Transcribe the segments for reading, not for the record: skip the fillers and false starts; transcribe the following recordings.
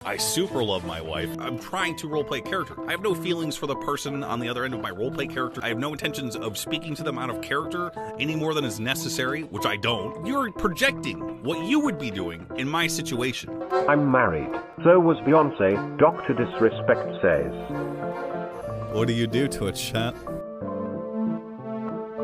I super love my wife. I'm trying to roleplay a character. I have no feelings for the person on the other end of my roleplay character. I have no intentions of speaking to them out of character any more than is necessary, which I don't. You're projecting what you would be doing in my situation. I'm married. So was Beyonce, Dr. Disrespect says. What do you do to it, chat?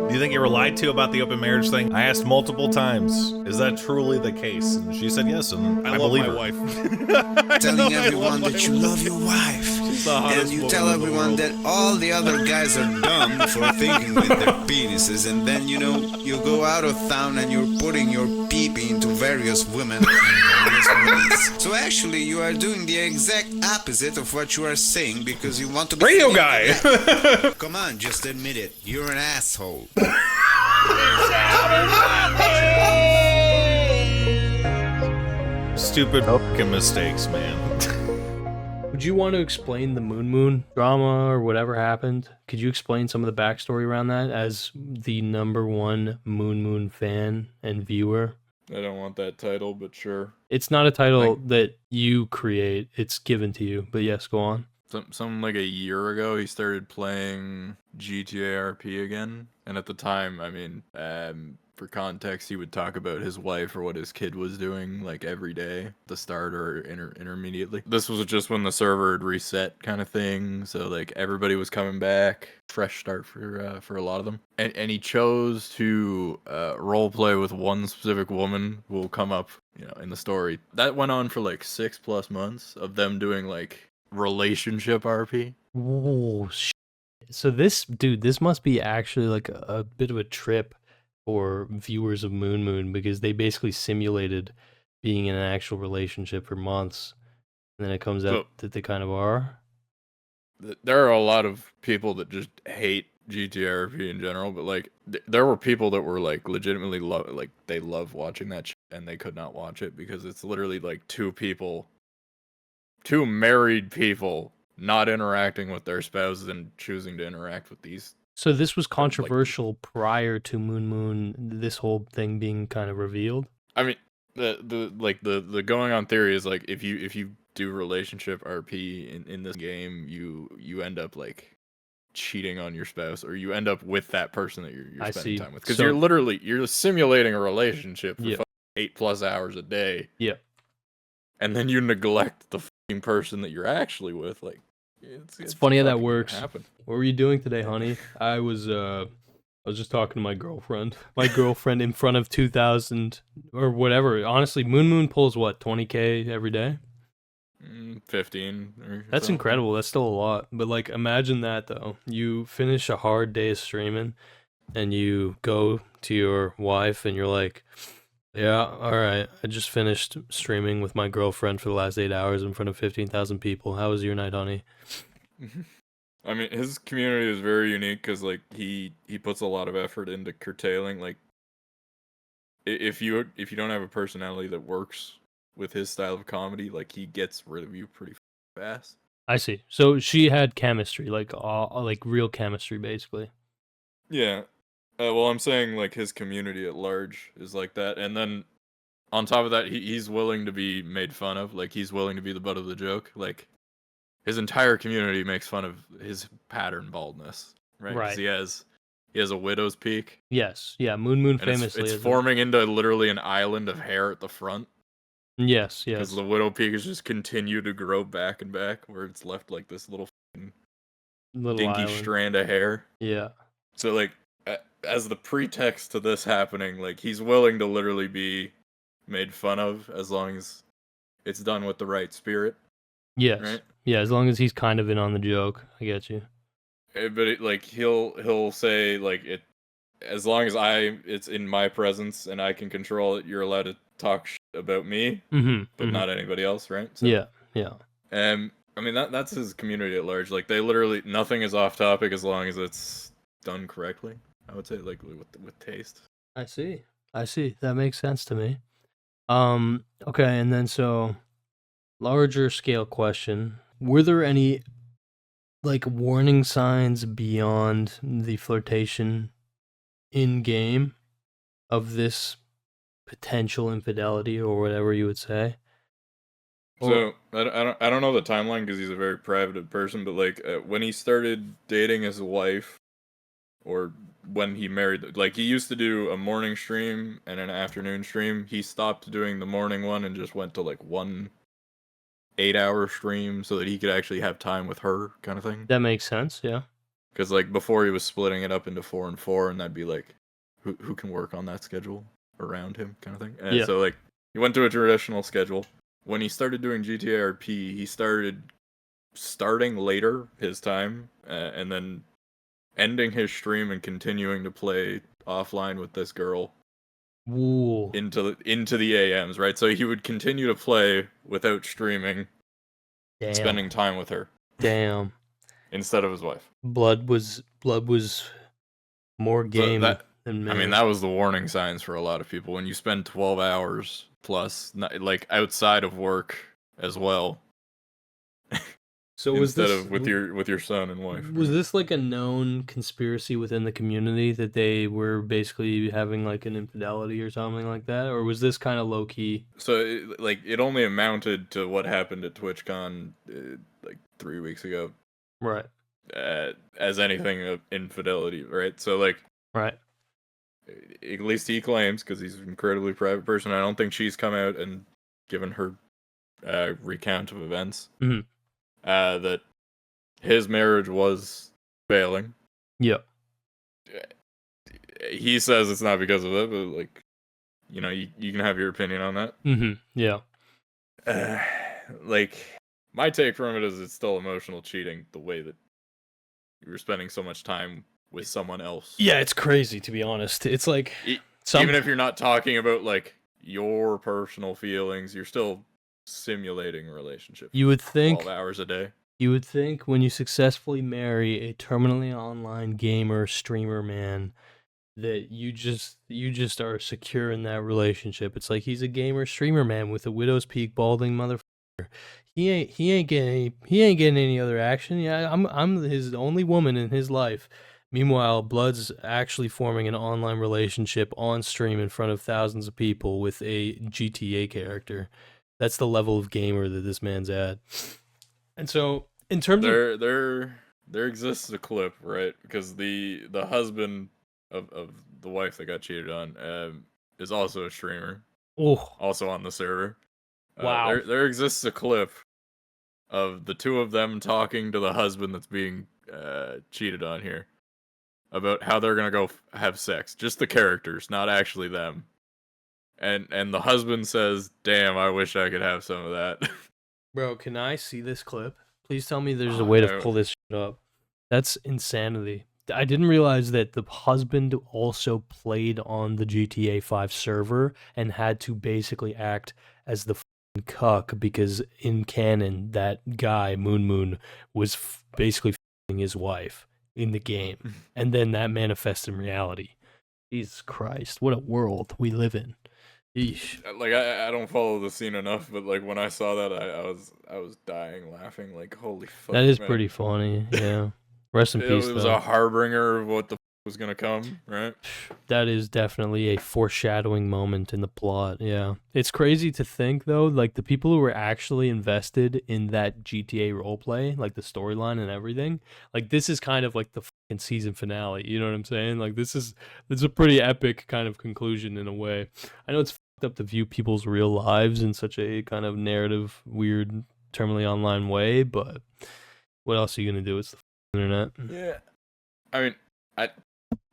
Do you think you were lied to about the open marriage thing? I asked multiple times, is that truly the case? And she said yes, and I love believe my her. wife. Telling everyone that you love your wife. And you tell everyone that all the other guys are dumb for thinking with their penises, and then, you know, you go out of town and you're putting your pee-pee into various women in various ways. So actually, you are doing the exact opposite of what you are saying because you want to be Radio guy! Come on, just admit it. You're an asshole. Stupid fucking mistakes, man. Would you want to explain the MoonMoon drama or whatever happened? Could you explain some of the backstory around that as the #1 MoonMoon fan and viewer? I don't want that title, but sure. It's not a title that you create, it's given to you, but yes, go on. Some like a year ago, he started playing GTA RP again, and at the time, I mean, for context, he would talk about his wife or what his kid was doing like every day, at the start or intermediately. This was just when the server had reset, kind of thing. So like everybody was coming back, fresh start for a lot of them. And he chose to role play with one specific woman who will come up, you know, in the story. That went on for like 6+ months of them doing like relationship RP. Oh, so this must be actually like a bit of a trip for viewers of MoonMoon, because they basically simulated being in an actual relationship for months, and then it comes out that they kind of are. There are a lot of people that just hate GTA RP in general, but like there were people that were like legitimately they love watching that shit, and they could not watch it because it's literally like two married people not interacting with their spouses and choosing to interact with these. So this was controversial prior to MoonMoon, this whole thing being kind of revealed. I mean, the going on theory is like if you do relationship RP in this game, you end up like cheating on your spouse, or you end up with that person that you're spending time with, because you're simulating a relationship for 8+ hours a day. Yeah, and then you neglect the fucking person that you're actually with. Like, it's funny how that works. Happen. What were you doing today, honey? I was just talking to my girlfriend. My girlfriend in front of 2,000 or whatever. Honestly, MoonMoon pulls what, 20K every day? 15. That's incredible. That's still a lot. But like, imagine that though. You finish a hard day of streaming, and you go to your wife, and you're like, "Yeah, all right. I just finished streaming with my girlfriend for the last 8 hours in front of 15,000 people. How was your night, honey?" I mean, his community is very unique because like he puts a lot of effort into curtailing. Like, if you don't have a personality that works with his style of comedy, like he gets rid of you pretty fast. I see. So she had chemistry, like real chemistry, basically. Yeah. Well, I'm saying like his community at large is like that, and then on top of that, he's willing to be made fun of. Like, he's willing to be the butt of the joke. Like, his entire community makes fun of his pattern baldness, right? Right. 'Cause he has a widow's peak. Yes. Yeah. MoonMoon famously. It's forming into literally an island of hair at the front. Yes. Because the widow peak has just continued to grow back and back, where it's left like this little dinky island. strand of hair. Yeah. So like, as the pretext to this happening, like he's willing to literally be made fun of as long as it's done with the right spirit. Yes. Right? Yeah, as long as he's kind of in on the joke. I get you. But like he'll say like it, as long as it's in my presence and I can control it, you're allowed to talk shit about me, but not anybody else, right? So, yeah. I mean that's his community at large. Like, they literally, nothing is off topic as long as it's done correctly. I would say, like, with taste. I see. That makes sense to me. Okay, and then so larger scale question. Were there any like warning signs beyond the flirtation in game of this potential infidelity or whatever you would say? So I don't know the timeline because he's a very private person, but like when he started dating his wife, or when he married, like he used to do a morning stream and an afternoon stream. He stopped doing the morning one and just went to like 1 8-hour stream so that he could actually have time with her, kind of thing. That makes sense, yeah. Because like before he was splitting it up into 4 and 4, and that'd be like, who can work on that schedule around him, kind of thing. And Yeah. so like he went to a traditional schedule. When he started doing GTA RP, he starting later his time, and then ending his stream and continuing to play offline with this girl Ooh. into the AMs, right? So he would continue to play without streaming, Damn. spending time with her. Damn. Instead of his wife. Blood was more game So than me. I mean, that was the warning signs for a lot of people. When you spend 12 hours plus, like outside of work as well. So was instead this of with your son and wife. Was this like a known conspiracy within the community that they were basically having like an infidelity or something like that, or was this kind of low key? So it only amounted to what happened at TwitchCon like 3 weeks ago. Right. As anything of infidelity, right? So like, right. At least he claims, because he's an incredibly private person. I don't think she's come out and given her recount of events. Mm-hmm. That his marriage was failing. Yep. He says it's not because of it, but like, you know, you can have your opinion on that. Mm-hmm. Yeah. Like, my take from it is it's still emotional cheating, the way that you're spending so much time with someone else. Yeah, it's crazy, to be honest. It's like even if you're not talking about like your personal feelings, you're still simulating a relationship. You would think 12 hours a day. You would think when you successfully marry a terminally online gamer streamer man that you just are secure in that relationship. It's like he's a gamer streamer man with a widow's peak balding motherfucker. He ain't getting any other action. Yeah, I'm his only woman in his life. Meanwhile, Blood's actually forming an online relationship on stream in front of thousands of people with a GTA character. That's the level of gamer that this man's at. And so, in terms of there exists a clip, right? Because the husband of the wife that got cheated on is also a streamer. Oh, also on the server. Wow. There exists a clip of the two of them talking to the husband that's being cheated on here about how they're gonna go have sex. Just the characters, not actually them. And the husband says, "Damn, I wish I could have some of that." Bro, can I see this clip? Please tell me there's a way to pull this shit up. That's insanity. I didn't realize that the husband also played on the GTA 5 server and had to basically act as the cuck because in canon, that guy, MoonMoon, was basically f***ing his wife in the game. And then that manifests in reality. Jesus Christ, what a world we live in. Eesh. Like I don't follow the scene enough, but like when I saw that, I was dying laughing. Like, holy fuck! That is man. pretty funny. Yeah. Rest in peace. It was a harbinger of what the was gonna come, right? That is definitely a foreshadowing moment in the plot. Yeah, it's crazy to think though, like the people who were actually invested in that GTA roleplay, like the storyline and everything, like this is kind of like the fucking season finale. You know what I'm saying? Like this is a pretty epic kind of conclusion in a way. I know it's fucked up to view people's real lives in such a kind of narrative, weird, terminally online way, but what else are you gonna do? It's the internet. Yeah, I mean,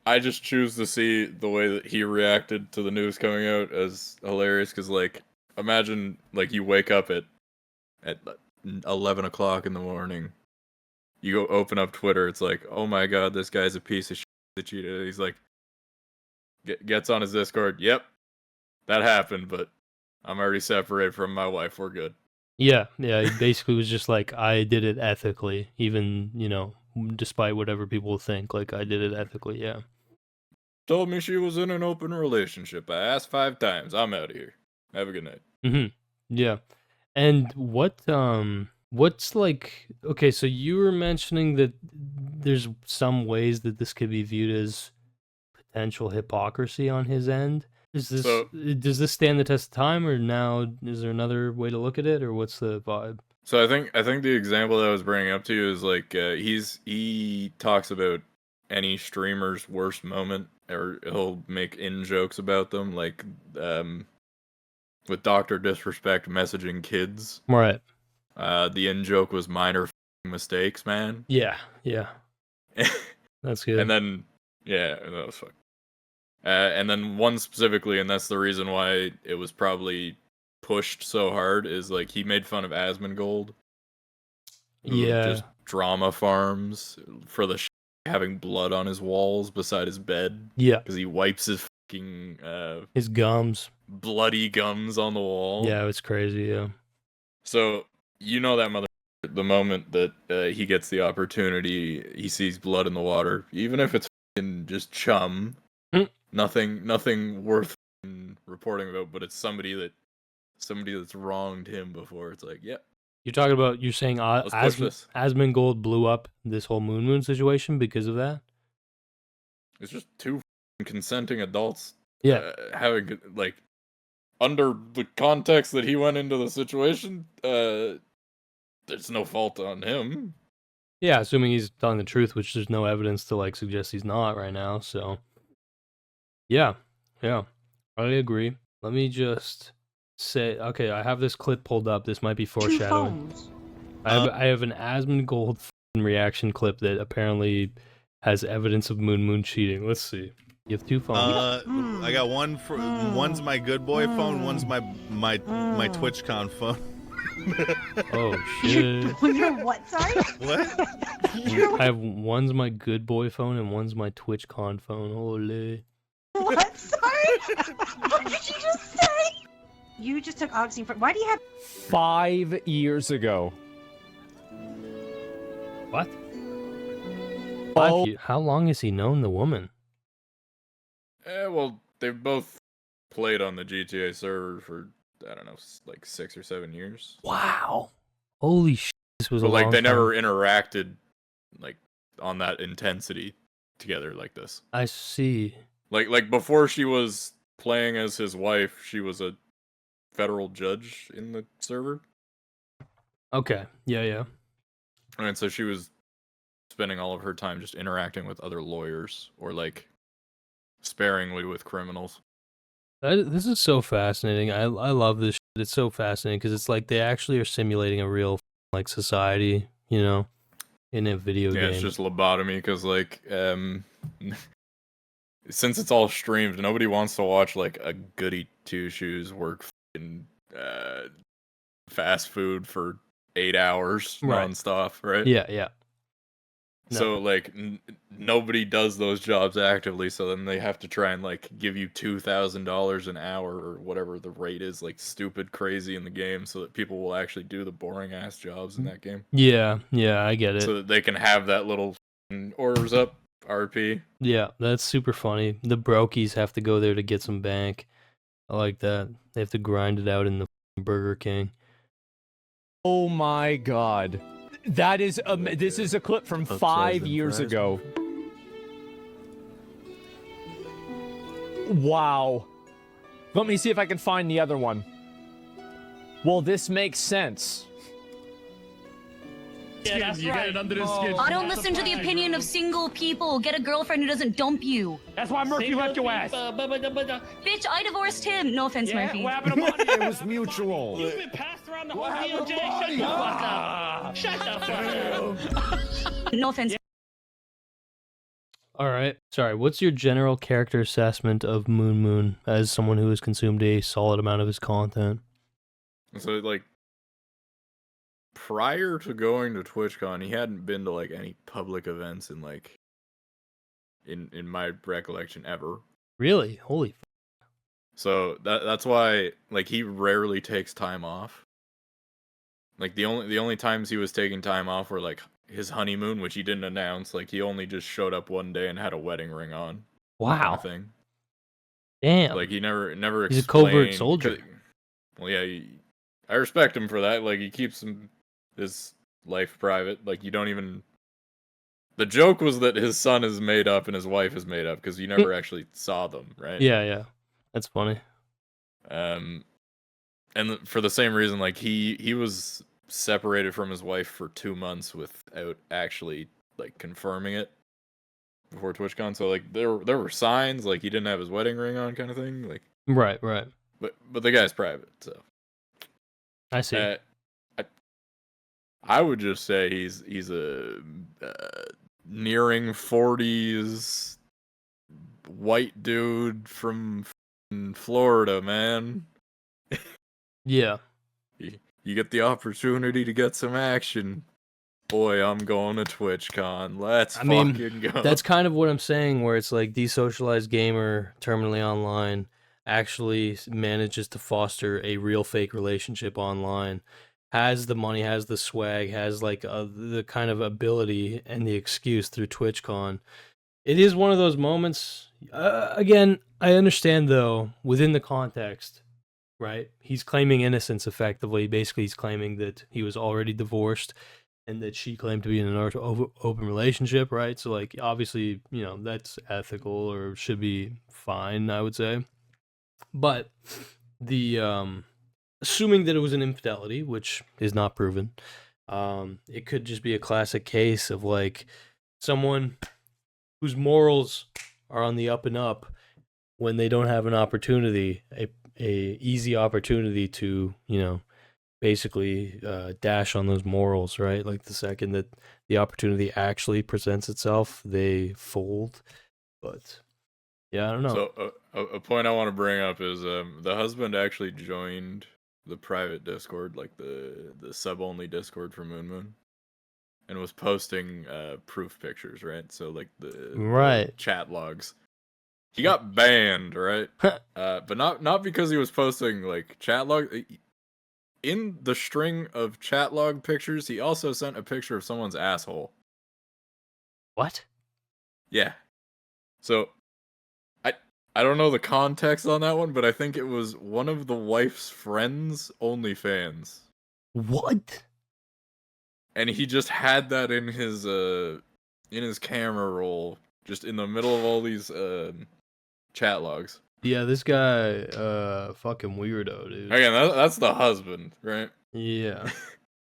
I just choose to see the way that he reacted to the news coming out as hilarious, because like imagine like you wake up at 11 o'clock in the morning, you go open up Twitter, it's like, oh my god, this guy's a piece of shit that cheated. He's like gets on his Discord, yep, that happened, but I'm already separated from my wife, we're good. Yeah, he basically was just like, I did it ethically, even, you know, despite whatever people think, like, I did it ethically, yeah. Told me she was in an open relationship. I asked 5 times. I'm out of here. Have a good night. Mm-hmm. Yeah. And what's like, okay, so you were mentioning that there's some ways that this could be viewed as potential hypocrisy on his end. Is this So- does this stand the test of time, or now is there another way to look at it, or what's the vibe? So I think the example that I was bringing up to you is like he talks about any streamer's worst moment, or he'll make in jokes about them, like with Dr. Disrespect messaging kids. Right. The in joke was minor mistakes, man. Yeah. That's good. And then that was fun. And then one specifically, and that's the reason why it was probably pushed so hard, is like he made fun of Asmongold. Who just drama farms for the having blood on his walls beside his bed. Yeah. Because he wipes his fucking his gums, bloody gums on the wall. Yeah, it's crazy. Yeah. So you know that mother. The moment that he gets the opportunity, he sees blood in the water, even if it's fucking just chum. Nothing worth reporting about, but it's somebody that's wronged him before. It's like, You're saying Asmongold blew up this whole MoonMoon situation because of that? it's just two consenting adults. Yeah. Having like under the context that he went into the situation, there's no fault on him. Yeah, assuming he's telling the truth, which there's no evidence to like suggest he's not right now. So, yeah, I agree. Let me just say, okay, I have this clip pulled up. This might be foreshadowing. I have an Asmongold reaction clip that apparently has evidence of MoonMoon cheating. Let's see. You have two phones. I got one for one's my good boy phone, one's my TwitchCon phone. Oh shit. Your what? Sorry. What? I have one's my good boy phone and one's my TwitchCon phone. Holy. What? Sorry. What did you just say? You just took Oxy for. Why do you have 5 years ago? What? Oh. How long has he known the woman? Well, they've both played on the GTA server for, I don't know, like 6 or 7 years. Wow. Holy shit. This was But a like long they time. never interacted like on that intensity together like this. I see. Like before she was playing as his wife, she was a federal judge in the server. Okay. Yeah. And so she was spending all of her time just interacting with other lawyers or like sparingly with criminals. This is so fascinating. I love this shit. It's so fascinating because it's like they actually are simulating a real like society, you know, in a video game. Yeah, it's just lobotomy because like since it's all streamed, nobody wants to watch like a goody two shoes work in fast food for 8 hours nonstop, right? Yeah. No. So like nobody does those jobs actively, so then they have to try and like give you $2,000 an hour or whatever the rate is, like stupid crazy in the game, so that people will actually do the boring ass jobs in that game. Yeah, I get it. So that they can have that little orders up RP. Yeah, that's super funny. The brokies have to go there to get some bank. I like that. They have to grind it out in the Burger King. Oh my god. That is this is a clip from 5 years ago. Wow. Let me see if I can find the other one. Well, this makes sense. Yeah, you got it under his skin. I don't listen to the opinion of single people. Get a girlfriend who doesn't dump you. That's why Murphy left your ass. Bitch, I divorced him. No offense, Murphy. What happened to Marty? It was mutual. You've been passed around the whole DOJ. Shut the fuck up. No offense. All right. Sorry, what's your general character assessment of MoonMoon as someone who has consumed a solid amount of his content? So like prior to going to TwitchCon, he hadn't been to like any public events in like in my recollection ever. Really? Holy So that's why like he rarely takes time off. Like the only times he was taking time off were like his honeymoon, which he didn't announce. Like he only just showed up one day and had a wedding ring on. wow. Thing. Damn. Like he never He's a covert explained- soldier. Well, yeah, I respect him for that. Like he keeps his life private. Like you don't even. The joke was that his son is made up and his wife is made up because you never actually saw them, right? Yeah. That's funny. And for the same reason, like he was separated from his wife for 2 months without actually like confirming it before TwitchCon. So like there were signs like he didn't have his wedding ring on, kind of thing. Like Right. but the guy's private, so I see. I would just say he's a nearing 40s white dude from Florida, man. Yeah. You get the opportunity to get some action. Boy, I'm going to TwitchCon. Let's fucking go. That's kind of what I'm saying, where it's like desocialized gamer, terminally online, actually manages to foster a real fake relationship online, has the money, has the swag, has like the kind of ability and the excuse through TwitchCon. It is one of those moments. Again, I understand though, within the context, right? He's claiming innocence effectively. Basically, he's claiming that he was already divorced and that she claimed to be in an open relationship, right? So, like, obviously, you know, that's ethical or should be fine, I would say. But the assuming that it was an infidelity, which is not proven, it could just be a classic case of like someone whose morals are on the up and up when they don't have an opportunity, a easy opportunity to, you know, basically dash on those morals, right? Like the second that the opportunity actually presents itself, they fold. But yeah, I don't know. So a point I want to bring up is the husband actually joined the private Discord, like the sub-only Discord for MoonMoon, and was posting proof pictures, right? So like the chat logs. He got banned, right? But not because he was posting like chat log. In the string of chat log pictures, he also sent a picture of someone's asshole. What? Yeah. So I don't know the context on that one, but I think it was one of the wife's friends' OnlyFans. What? And he just had that in his camera roll, just in the middle of all these chat logs. Yeah, this guy, fucking weirdo, dude. Again, that's the husband, right? Yeah.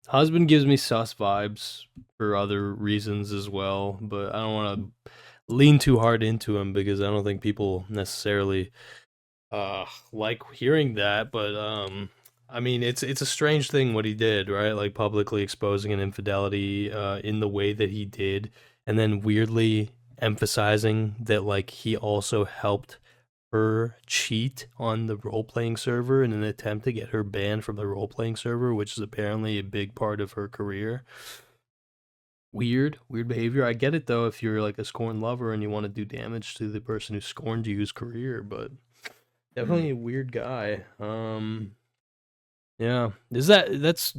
Husband gives me sus vibes for other reasons as well, but I don't want to lean too hard into him because I don't think people necessarily like hearing that. But I mean, it's a strange thing what he did, right? Like publicly exposing an infidelity in the way that he did, and then weirdly emphasizing that like he also helped her cheat on the role-playing server in an attempt to get her banned from the role-playing server, which is apparently a big part of her career. Weird behavior. I get it though if you're like a scorned lover and you want to do damage to the person who scorned you's career, but definitely a weird guy. Yeah. That's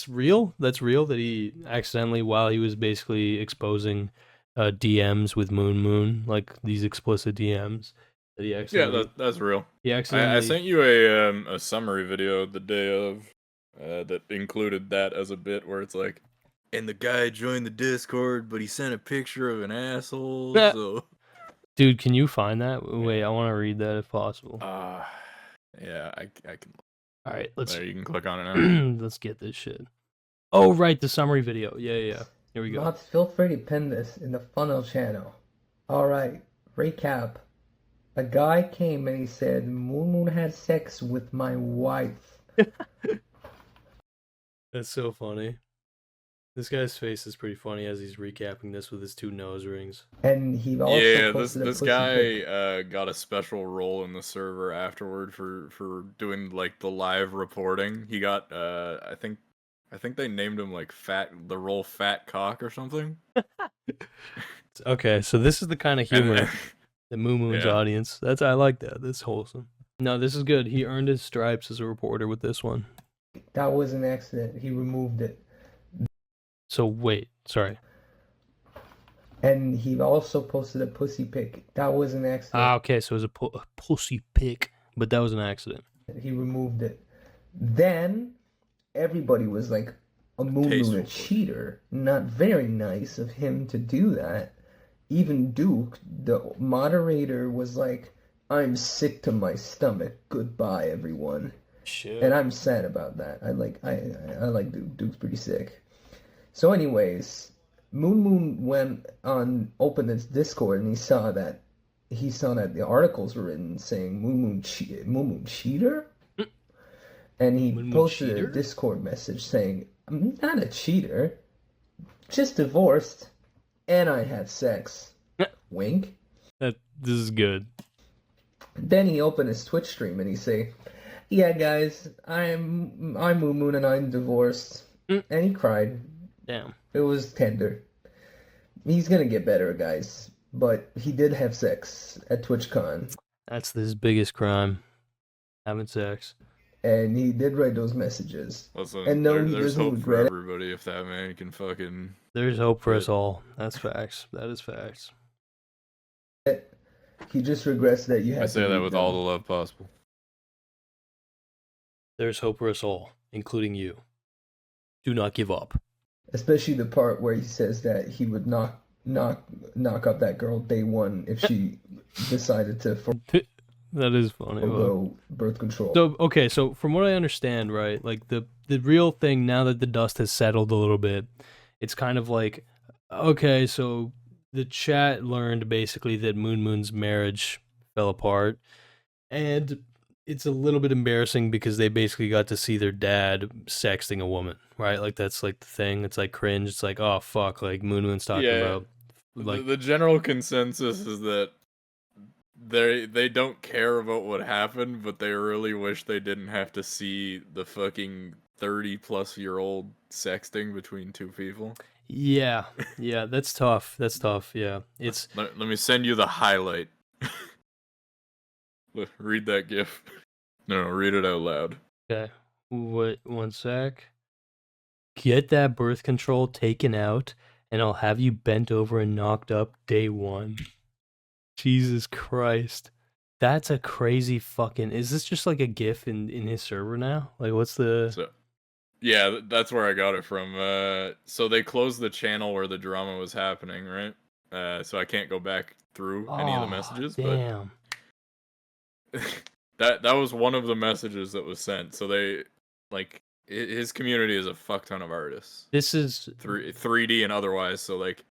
real? That's real that he accidentally, while he was basically exposing DMs with MoonMoon, like these explicit DMs, that he accidentally... Yeah, that's real. He accidentally... I sent you a summary video the day of that included that as a bit where it's like, and the guy joined the Discord, but he sent a picture of an asshole. So, dude, can you find that? Wait, I want to read that if possible. Yeah, I can. All right, let's. There, you can click on it now. Let's get this shit. Oh, right, the summary video. Yeah. Here we go. Mods, feel free to pin this in the funnel channel. All right, recap. A guy came and he said, "MoonMoon had sex with my wife." That's so funny. This guy's face is pretty funny as he's recapping this with his 2 nose rings. And he also this guy got a special role in the server afterward for doing like the live reporting. He got I think they named him like the role Fat Cock or something. Okay, so this is the kind of humor that MoonMoon's audience. I like that. That's wholesome. No, this is good. He earned his stripes as a reporter with this one. That was an accident. He removed it. So wait, sorry. And he also posted a pussy pic. That was an accident. Okay, so it was a pussy pic, but that was an accident. He removed it. Then everybody was like, a MoonMoon a cheater. Not very nice of him to do that. Even Duke, the moderator, was like, I'm sick to my stomach. Goodbye, everyone. Shit. And I'm sad about that. I like Duke. Duke's pretty sick. So, anyways, Moon opened his Discord and he saw that the articles were written saying Moon cheater, and he posted a Discord message saying, "I'm not a cheater, just divorced, and I had sex." Wink. This is good. Then he opened his Twitch stream and he say, "Yeah, guys, I'm MoonMoon and I'm divorced," and he cried. Damn. It was tender. He's gonna get better, guys. But he did have sex at TwitchCon. That's his biggest crime. Having sex. And he did write those messages. Listen, and no, he there's doesn't hope for regret it. everybody if that man can fucking... There's hope for us all. That's facts. That is facts. He just regrets that you had I say that with all the love possible. There's hope for us all, including you. Do not give up. Especially the part where he says that he would knock up that girl day one if she decided to that is funny. Forgo birth control. So okay, so from what I understand, right, like the real thing now that the dust has settled a little bit, it's kind of like, okay, so the chat learned basically that MoonMoon's marriage fell apart, and it's a little bit embarrassing because they basically got to see their dad sexting a woman, right? Like that's like the thing. It's like cringe. It's like, oh fuck, like MoonMoon's talking about. Like the general consensus is that they don't care about what happened, but they really wish they didn't have to see the fucking 30-plus-year-old sexting between two people. Yeah, that's tough. That's tough. Yeah, it's. Let me send you the highlight. Read that gif. No, read it out loud. Okay. What? One sec. Get that birth control taken out, and I'll have you bent over and knocked up day one. Jesus Christ. That's a crazy fucking... Is this just like a gif in his server now? Like, what's the... Yeah, that's where I got it from. So they closed the channel where the drama was happening, right? So I can't go back through any of the messages. Damn. But that was one of the messages that was sent. So they, like, his community is a fuck ton of artists. This is 3D and otherwise. So like,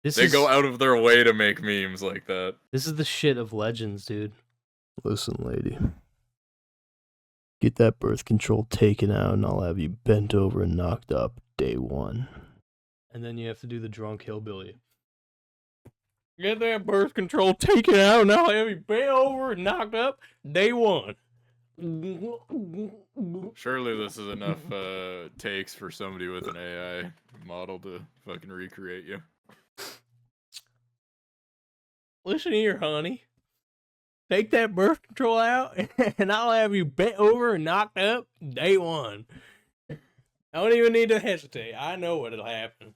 they go out of their way to make memes like that. This is the shit of legends, dude. Listen, lady. Get that birth control taken out, and I'll have you bent over and knocked up day one. And then you have to do the drunk hillbilly. Get that birth control taken out, and I'll have you bent over and knocked up day one. Surely this is enough takes for somebody with an AI model to fucking recreate you. Listen here, honey. Take that birth control out, and I'll have you bent over and knocked up day one. I don't even need to hesitate. I know what'll happen.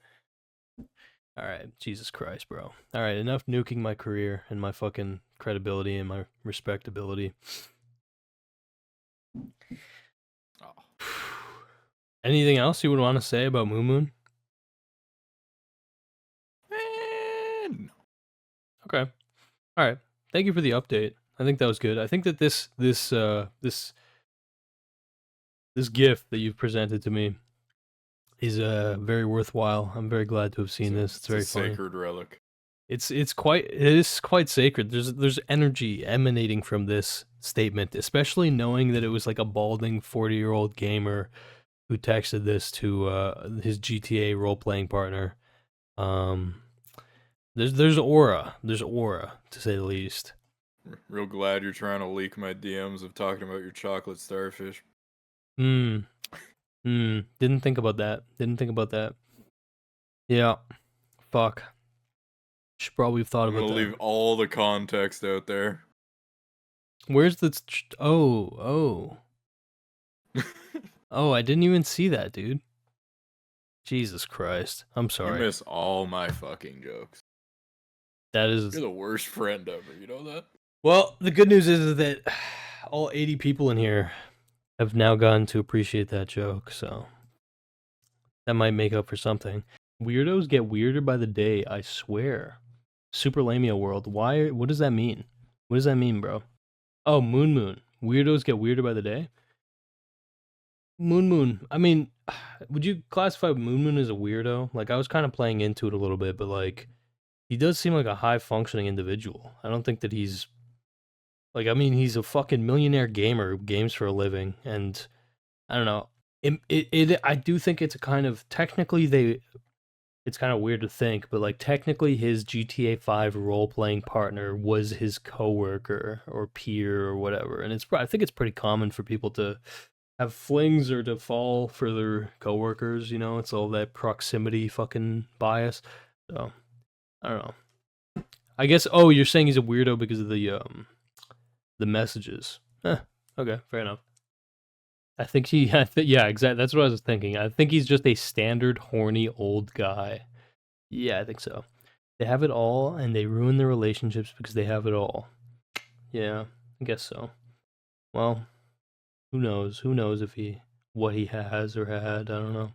Alright, Jesus Christ, bro. Alright, enough nuking my career and my fucking credibility and my respectability. Anything else you would want to say about MoonMoon? No. Okay. Alright. Thank you for the update. I think that was good. I think that this gift that you've presented to me is very worthwhile. I'm very glad to have seen this. It's very funny. Sacred relic. It is quite sacred. There's energy emanating from this statement, especially knowing that it was like a balding 40-year-old gamer who texted this to his GTA role-playing partner. There's aura. There's aura, to say the least. Real glad you're trying to leak my DMs of talking about your chocolate starfish. Didn't think about that. Yeah. Fuck. Should probably have thought I'm about gonna that. leave all the context out there. Where's the... Oh, I didn't even see that, dude. Jesus Christ. I'm sorry. You miss all my fucking jokes. That is... You're the worst friend ever, you know that? Well, the good news is that all 80 people in here have now gotten to appreciate that joke, so that might make up for something. Weirdos get weirder by the day, I swear. Super Lamia World. Why? What does that mean? What does that mean, bro? Oh, Moon. Weirdos get weirder by the day? Moon. I mean, would you classify Moon as a weirdo? Like, I was kind of playing into it a little bit, but like, he does seem like a high-functioning individual. I don't think that he's... Like, I mean, he's a fucking millionaire gamer who games for a living, and I don't know. I do think it's a kind of... Technically, it's kind of weird to think, but like technically his GTA 5 role-playing partner was his coworker or peer or whatever, and I think it's pretty common for people to have flings or to fall for their coworkers, you know? It's all that proximity fucking bias. So, I don't know. I guess, oh, you're saying he's a weirdo because of the messages. Okay, fair enough. I think yeah, exactly. That's what I was thinking. I think he's just a standard horny old guy. Yeah, I think so. They have it all, and they ruin their relationships because they have it all. Yeah, I guess so. Well, who knows? Who knows if what he has or had? I don't know.